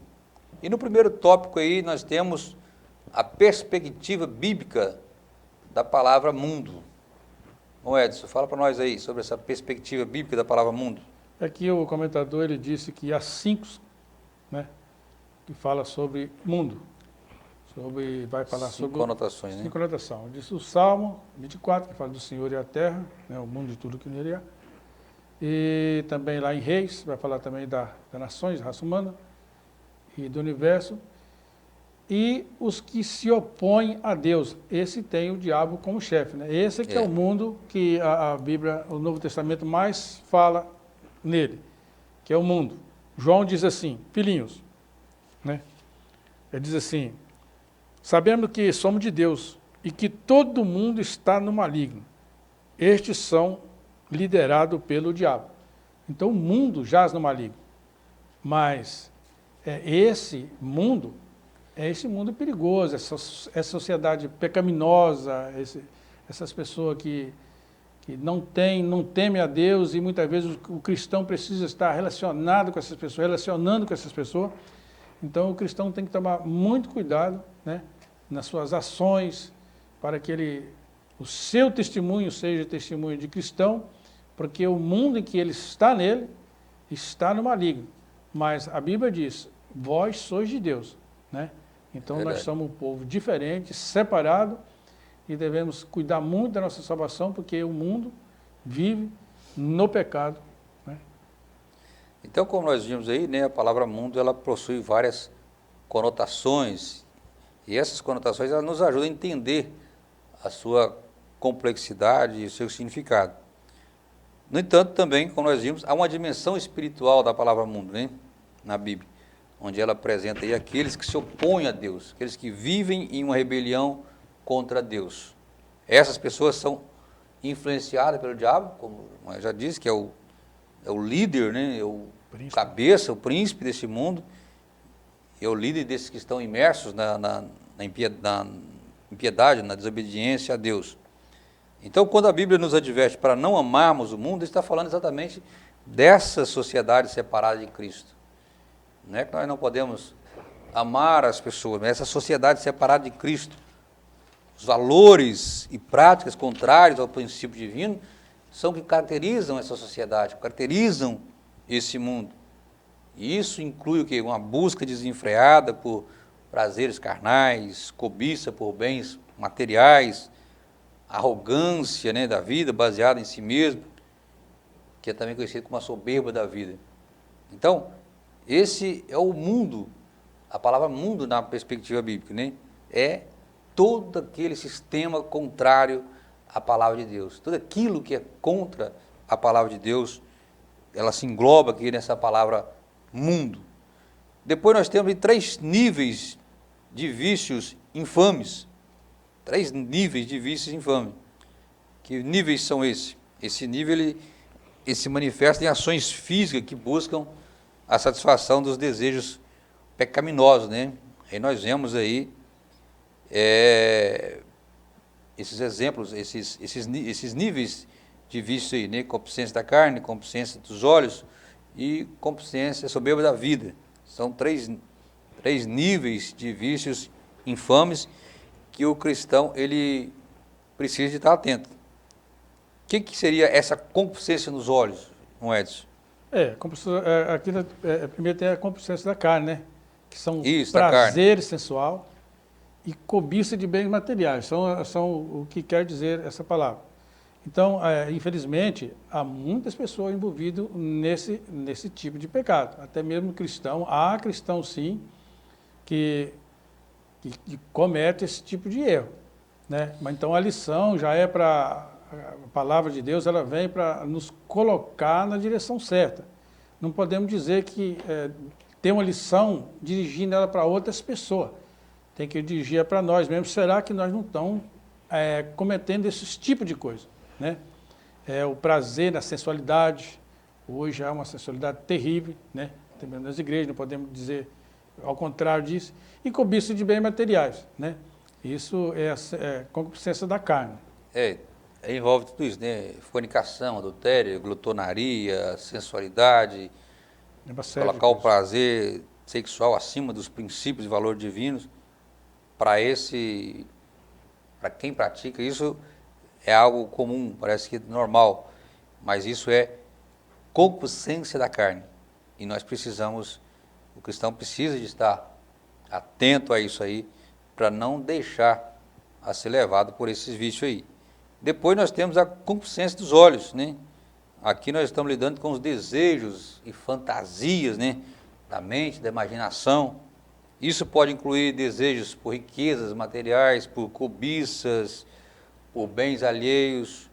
E no primeiro tópico aí nós temos a perspectiva bíblica da palavra mundo. Bom, Edson, fala para nós aí sobre essa perspectiva bíblica da palavra mundo. Aqui o comentador ele disse que há 5, né, que fala sobre mundo. Vai falar sobre conotações, né? 5 conotações. Diz o Salmo 24, que fala do Senhor e a terra, né, o mundo e tudo que nele há. E também lá em Reis, vai falar também das nações, raça humana e do universo. E os que se opõem a Deus, esse tem o diabo como chefe, né? Esse que é o mundo que a Bíblia, o Novo Testamento mais fala nele, que é o mundo. João diz assim, filhinhos, né? Ele diz assim, sabemos que somos de Deus e que todo mundo está no maligno. Estes são liderados pelo diabo. Então o mundo jaz no maligno. Mas esse mundo perigoso, essa sociedade pecaminosa, essas pessoas que não temem a Deus, e muitas vezes o cristão precisa estar relacionado com essas pessoas, relacionando com essas pessoas. Então o cristão tem que tomar muito cuidado, né, nas suas ações, para que o seu testemunho seja testemunho de cristão, porque o mundo em que ele está nele está no maligno. Mas a Bíblia diz, vós sois de Deus, né? Então Verdade. Nós somos um povo diferente, separado, e devemos cuidar muito da nossa salvação, porque o mundo vive no pecado, né? Então, como nós vimos aí, né, a palavra mundo ela possui várias conotações, e essas conotações elas nos ajudam a entender a sua complexidade e o seu significado. No entanto, também, como nós vimos, há uma dimensão espiritual da palavra mundo, né, na Bíblia, onde ela apresenta aí aqueles que se opõem a Deus, aqueles que vivem em uma rebelião contra Deus. Essas pessoas são influenciadas pelo diabo, como eu já disse, que é o líder, né, Príncipe. cabeça, o príncipe desse mundo, é o líder desses que estão imersos na impiedade, na desobediência a Deus. Então, quando a Bíblia nos adverte para não amarmos o mundo, está falando exatamente dessa sociedade separada de Cristo. Não é que nós não podemos amar as pessoas, mas essa sociedade separada de Cristo, os valores e práticas contrários ao princípio divino, são que caracterizam essa sociedade, caracterizam esse mundo. E isso inclui o quê? Uma busca desenfreada por prazeres carnais, cobiça por bens materiais, arrogância, né, da vida baseada em si mesmo, que é também conhecido como a soberba da vida. Então, esse é o mundo, a palavra mundo na perspectiva bíblica, né, é todo aquele sistema contrário à palavra de Deus. Tudo aquilo que é contra a palavra de Deus, ela se engloba aqui nessa palavra mundo. Depois nós temos 3 níveis de vícios infames. 3 níveis de vícios infames. Que níveis são esses? Esse nível ele se manifesta em ações físicas que buscam a satisfação dos desejos pecaminosos, né? Aí nós vemos aí esses exemplos, esses níveis de vício aí, né? Concupiscência da carne, concupiscência dos olhos e concupiscência soberba da vida. São 3 níveis de vícios infames que o cristão ele precisa de estar atento. O que seria essa concupiscência nos olhos, Edson? Primeiro tem a concupiscência da carne, né? Que são Isso, prazer sensual e cobiça de bens materiais. São o que quer dizer essa palavra. Então, infelizmente, há muitas pessoas envolvidas nesse tipo de pecado. Até mesmo cristão, há cristãos sim, que comete esse tipo de erro, né? Mas então a lição já é para a palavra de Deus, ela vem para nos colocar na direção certa. Não podemos dizer que tem uma lição dirigindo ela para outras pessoas. Tem que dirigir para nós mesmos. Será que nós não estamos cometendo esses tipos de coisa, né? O prazer na sensualidade, hoje há uma sensualidade terrível, né? Também nas igrejas, não podemos dizer ao contrário disso, e cobiça de bens materiais, né? Isso é concupiscência da carne. Envolve tudo isso, né? Fornicação, adultério, glutonaria, sensualidade, colocar o prazer sexual acima dos princípios e valores divinos. Para quem pratica isso, é algo comum, parece que é normal, mas isso é concupiscência da carne. E nós precisamos, o cristão precisa de estar atento a isso aí, para não deixar a ser levado por esses vícios aí. Depois nós temos a concupiscência dos olhos, né? Aqui nós estamos lidando com os desejos e fantasias, né? Da mente, da imaginação. Isso pode incluir desejos por riquezas materiais, por cobiças, por bens alheios,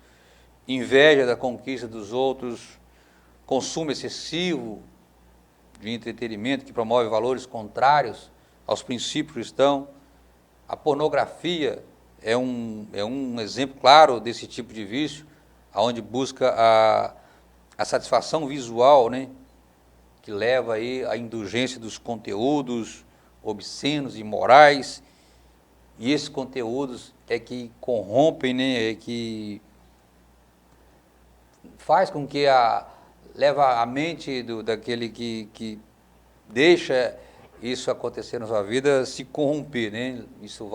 inveja da conquista dos outros, consumo excessivo de entretenimento que promove valores contrários aos princípios cristãos. A pornografia é um exemplo claro desse tipo de vício, onde busca a satisfação visual, né, que leva aí à indulgência dos conteúdos obscenos e imorais, e esses conteúdos é que corrompem, né, é que faz com que leva a mente daquele que deixa isso acontecer na sua vida se corromper, né? Isso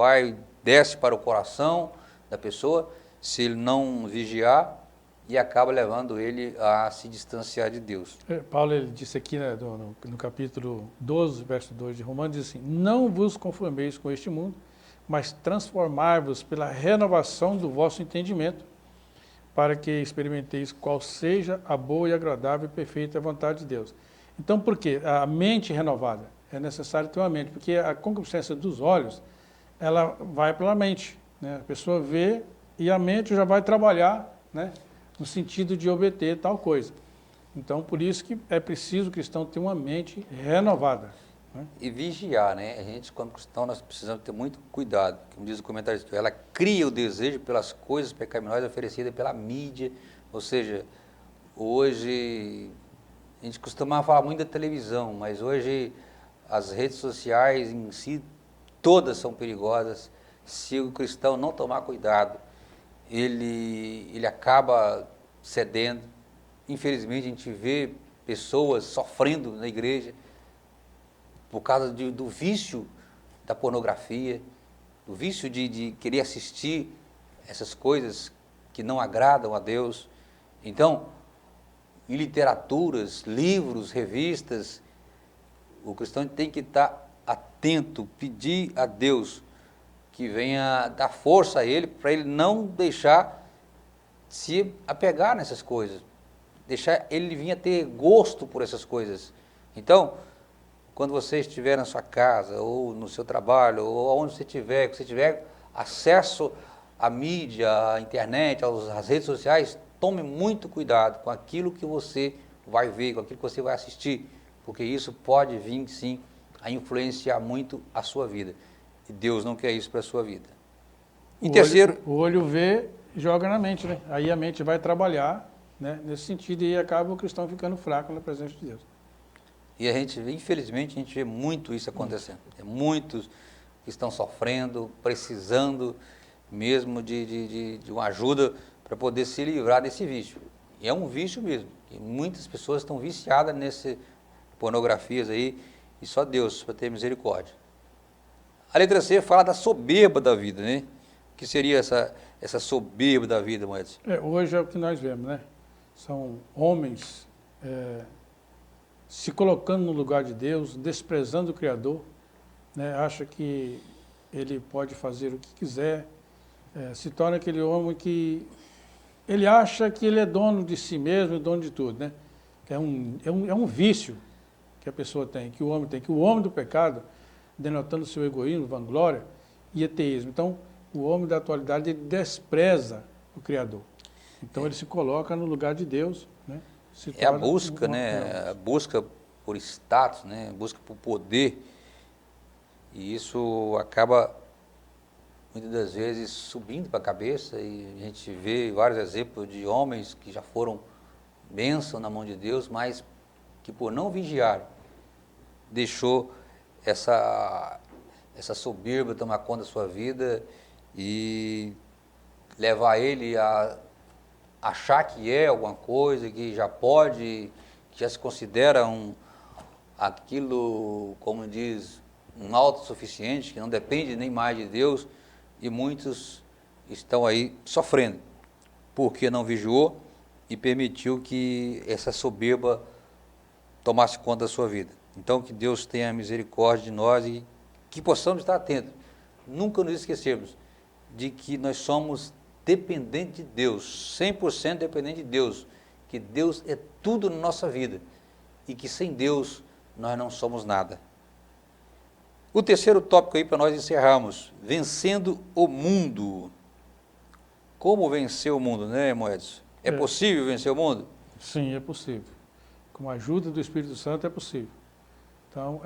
desce para o coração da pessoa, se ele não vigiar, e acaba levando ele a se distanciar de Deus. Paulo ele disse aqui, né, no capítulo 12, verso 2 de Romanos, diz assim: não vos conformeis com este mundo, mas transformai-vos pela renovação do vosso entendimento, para que experimenteis qual seja a boa e agradável e perfeita vontade de Deus. Então, por quê? A mente renovada. É necessário ter uma mente, porque a concupiscência dos olhos, ela vai pela mente, né? A pessoa vê e a mente já vai trabalhar, né, no sentido de obter tal coisa. Então, por isso que é preciso o cristão ter uma mente renovada, né? E vigiar, né? A gente, como cristão, nós precisamos ter muito cuidado. Como diz o comentário, ela cria o desejo pelas coisas pecaminosas oferecidas pela mídia. Ou seja, hoje A gente costumava falar muito da televisão, mas hoje as redes sociais em si, todas são perigosas. Se o cristão não tomar cuidado, ele acaba cedendo. Infelizmente, a gente vê pessoas sofrendo na igreja por causa do vício da pornografia, do vício de querer assistir essas coisas que não agradam a Deus. Então, em literaturas, livros, revistas, o cristão tem que estar atento, pedir a Deus que venha dar força a ele, para ele não deixar se apegar nessas coisas, deixar ele vir a ter gosto por essas coisas. Então, quando você estiver na sua casa, ou no seu trabalho, ou onde você estiver, que você tiver acesso à mídia, à internet, às redes sociais, tome muito cuidado com aquilo que você vai ver, com aquilo que você vai assistir, porque isso pode vir, sim, a influenciar muito a sua vida. E Deus não quer isso para a sua vida. E terceiro... O olho vê e joga na mente, né? Aí a mente vai trabalhar, né, nesse sentido, e acaba o cristão ficando fraco na presença de Deus. E a gente, infelizmente, a gente vê muito isso acontecendo. Muitos que estão sofrendo, precisando mesmo de uma ajuda para poder se livrar desse vício. E é um vício mesmo. E muitas pessoas estão viciadas nessas pornografias aí, e só Deus para ter misericórdia. A letra C fala da soberba da vida, né? O que seria essa soberba da vida, Moedas? Hoje é o que nós vemos, né? São homens se colocando no lugar de Deus, desprezando o Criador, né? Acha que ele pode fazer o que quiser, se torna aquele homem que ele acha que ele é dono de si mesmo, dono de tudo, né? É um vício que a pessoa tem, que o homem tem, que o homem do pecado, denotando seu egoísmo, vanglória e ateísmo. Então, o homem da atualidade, ele despreza o Criador. Então, ele se coloca no lugar de Deus, né? É a busca, né? A busca por status, né? A busca por poder. E isso acaba, muitas das vezes, subindo para a cabeça. E a gente vê vários exemplos de homens que já foram bênção na mão de Deus, mas que por não vigiar, deixou essa soberba tomar conta da sua vida e levar ele a achar que é alguma coisa, que já pode, que já se considera aquilo, como diz, um autossuficiente, que não depende nem mais de Deus, e muitos estão aí sofrendo, porque não vigiou e permitiu que essa soberba tomasse conta da sua vida. Então, que Deus tenha misericórdia de nós e que possamos estar atentos. Nunca nos esquecermos de que nós somos dependentes de Deus, 100% dependentes de Deus, que Deus é tudo na nossa vida e que sem Deus nós não somos nada. O terceiro tópico aí para nós encerrarmos, vencendo o mundo. Como vencer o mundo, né, Moedas? É possível vencer o mundo? Sim, é possível. Com a ajuda do Espírito Santo é possível. Então,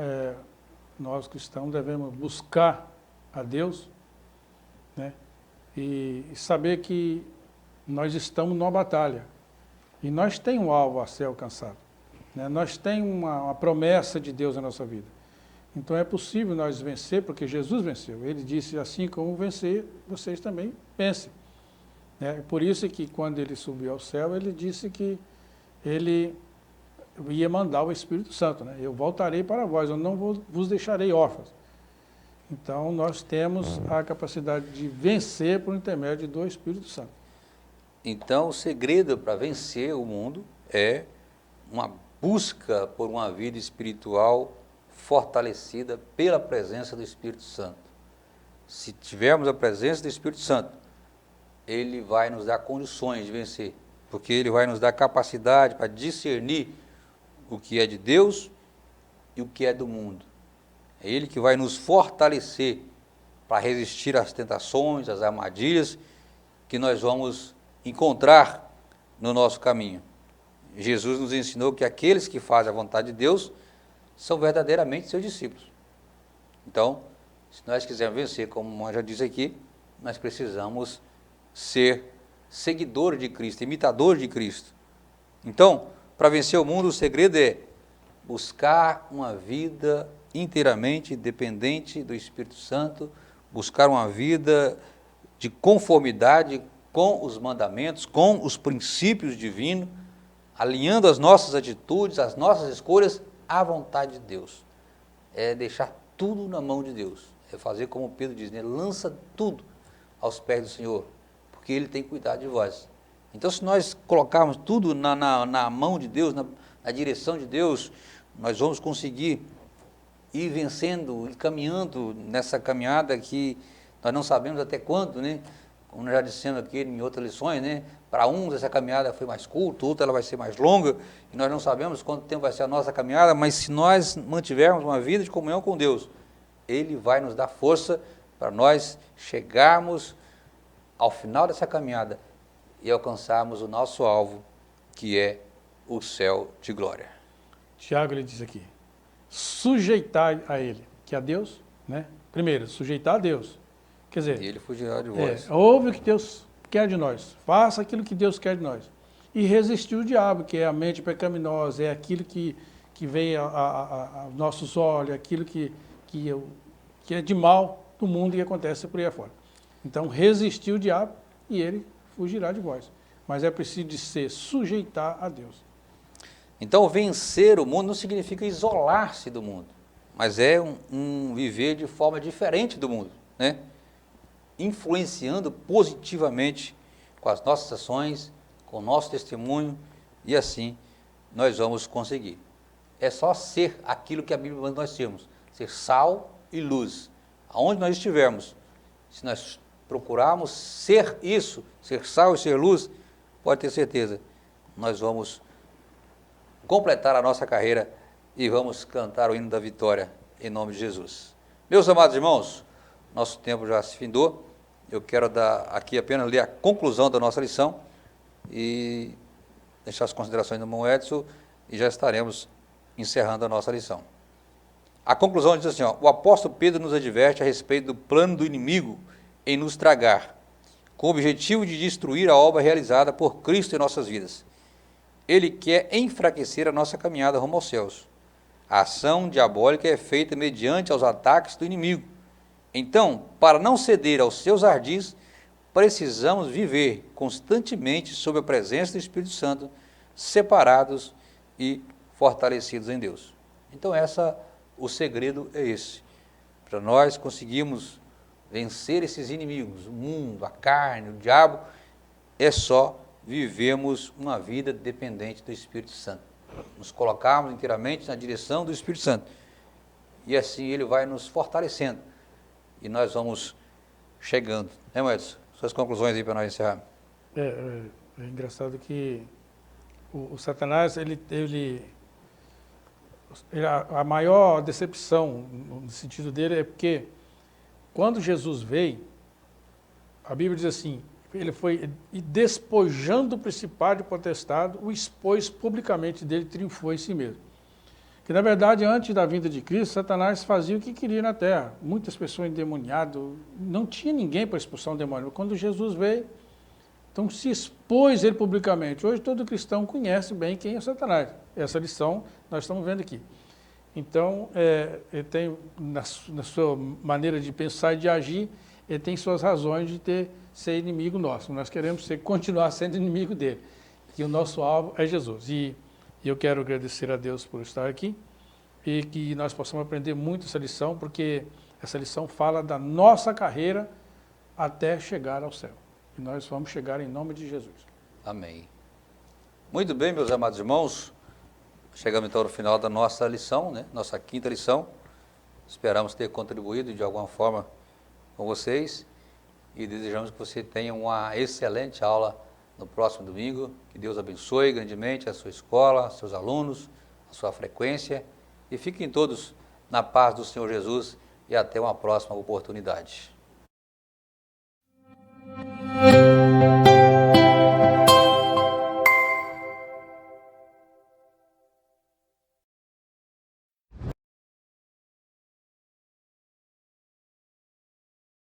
nós cristãos devemos buscar a Deus, né? E saber que nós estamos numa batalha. E nós temos um alvo a ser alcançado, né? Nós temos uma promessa de Deus na nossa vida. Então é possível nós vencer, porque Jesus venceu. Ele disse, assim como vencer, vocês também vencem. Por isso que quando ele subiu ao céu, ele disse que ele ia mandar o Espírito Santo, né? Eu voltarei para vós, eu não vos deixarei órfãos. Então, nós temos a capacidade de vencer por intermédio do Espírito Santo. Então, o segredo para vencer o mundo é uma busca por uma vida espiritual fortalecida pela presença do Espírito Santo. Se tivermos a presença do Espírito Santo, ele vai nos dar condições de vencer, porque ele vai nos dar capacidade para discernir o que é de Deus e o que é do mundo. É ele que vai nos fortalecer para resistir às tentações, às armadilhas que nós vamos encontrar no nosso caminho. Jesus nos ensinou que aqueles que fazem a vontade de Deus são verdadeiramente seus discípulos. Então, se nós quisermos vencer, como eu já disse aqui, nós precisamos ser seguidores de Cristo, imitadores de Cristo. Então, para vencer o mundo, o segredo é buscar uma vida inteiramente dependente do Espírito Santo, buscar uma vida de conformidade com os mandamentos, com os princípios divinos, alinhando as nossas atitudes, as nossas escolhas à vontade de Deus. É deixar tudo na mão de Deus. É fazer como Pedro diz, né? Lança tudo aos pés do Senhor, porque Ele tem cuidado de vós. Então, se nós colocarmos tudo na mão de Deus, na direção de Deus, nós vamos conseguir ir vencendo e caminhando nessa caminhada que nós não sabemos até quando, né? Como nós já dissemos aqui em outras lições, né? Para uns essa caminhada foi mais curta, outra ela vai ser mais longa, e nós não sabemos quanto tempo vai ser a nossa caminhada, mas se nós mantivermos uma vida de comunhão com Deus, Ele vai nos dar força para nós chegarmos ao final dessa caminhada e alcançarmos o nosso alvo, que é o céu de glória. Tiago, ele diz aqui, sujeitar a Ele, que é a Deus, né? Primeiro, sujeitar a Deus. Quer dizer, E Ele fugirá de vós. ouve o que Deus quer de nós, faça aquilo que Deus quer de nós. E resistir o diabo, que é a mente pecaminosa, é aquilo que vem aos nossos olhos, aquilo que é de mal do mundo e acontece por aí afora. Então, resistir o diabo e ele fugirá de vós. Mas é preciso de se sujeitar a Deus. Então, vencer o mundo não significa isolar-se do mundo, mas é um viver de forma diferente do mundo, né? Influenciando positivamente com as nossas ações, com o nosso testemunho, e assim nós vamos conseguir. É só ser aquilo que a Bíblia manda nós sermos, ser sal e luz. Aonde nós estivermos, se nós procurarmos ser isso, ser sal e ser luz, pode ter certeza, nós vamos completar a nossa carreira e vamos cantar o hino da vitória em nome de Jesus. Meus amados irmãos, nosso tempo já se findou, eu quero dar aqui apenas ler a conclusão da nossa lição e deixar as considerações do irmão Edson e já estaremos encerrando a nossa lição. A conclusão diz assim, o apóstolo Pedro nos adverte a respeito do plano do inimigo em nos tragar, com o objetivo de destruir a obra realizada por Cristo em nossas vidas. Ele quer enfraquecer a nossa caminhada rumo aos céus. A ação diabólica é feita mediante aos ataques do inimigo. Então, para não ceder aos seus ardis, precisamos viver constantemente sob a presença do Espírito Santo, separados e fortalecidos em Deus. Então, o segredo é esse. Para nós conseguirmos vencer esses inimigos, o mundo, a carne, o diabo, é só vivermos uma vida dependente do Espírito Santo. Nos colocarmos inteiramente na direção do Espírito Santo. E assim ele vai nos fortalecendo. E nós vamos chegando. Né, Edson? Suas conclusões aí para nós encerrar. É engraçado que o Satanás, a maior decepção no sentido dele é porque quando Jesus veio, a Bíblia diz assim, ele foi despojando o principado e potestade, o expôs publicamente dele, triunfou em si mesmo. Que na verdade, antes da vinda de Cristo, Satanás fazia o que queria na terra. Muitas pessoas endemoniadas, não tinha ninguém para expulsar um demônio. Quando Jesus veio, então se expôs ele publicamente. Hoje todo cristão conhece bem quem é Satanás. Essa lição nós estamos vendo aqui. Então, ele tem, na sua maneira de pensar e de agir, ele tem suas razões de ser inimigo nosso. Nós queremos continuar sendo inimigo dele. E o nosso alvo é Jesus. E eu quero agradecer a Deus por estar aqui e que nós possamos aprender muito essa lição, porque essa lição fala da nossa carreira até chegar ao céu. E nós vamos chegar em nome de Jesus. Amém. Muito bem, meus amados irmãos. Chegamos então ao final da nossa lição, né? Nossa quinta lição. Esperamos ter contribuído de alguma forma com vocês e desejamos que você tenha uma excelente aula no próximo domingo. Que Deus abençoe grandemente a sua escola, seus alunos, a sua frequência e fiquem todos na paz do Senhor Jesus e até uma próxima oportunidade.